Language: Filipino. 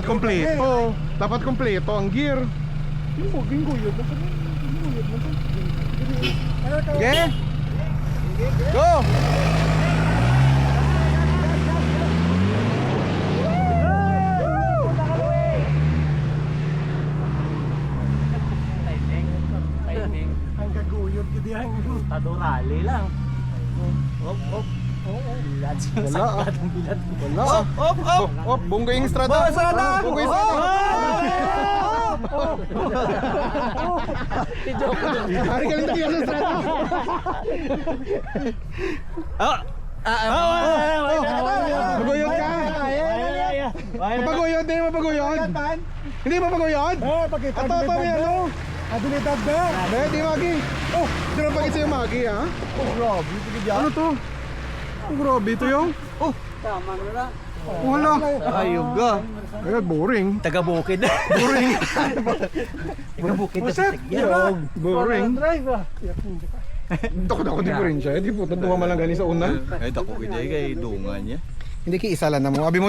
kompleto. Dapat kompleto ang gear. Bingo yun. Okay? Go! Ang gaguyod gid yan. Tadorali lang. Hop. Bilad. Wala ah. Bilad. Wala. Op, bungo yung estrada. Bungo yung estrada. Hari ka lang tingnan sa estrada. Maguyod ka. Mapaguyod, hindi mapaguyod. Hindi mapaguyod. Pakita Ato, may ano. Abilidad ba? Hindi, Magi. Oh, hindi na pagkit sa'yo, Magi, ha? Oh, grabe. Ano to? Oh, grabe ito yung. Oh, Tama na lang. wala. Ayog ka. Ay, boring. Taga-bukid. Boring. Taga-bukid na Usap. Tirog. Boring. Drive ah. Dako di ko rin siya. Di po, tatuwa malang galing sa una. Ay, dako kita kay dungan niya. Hindi ki isa lang na mo. Abi mo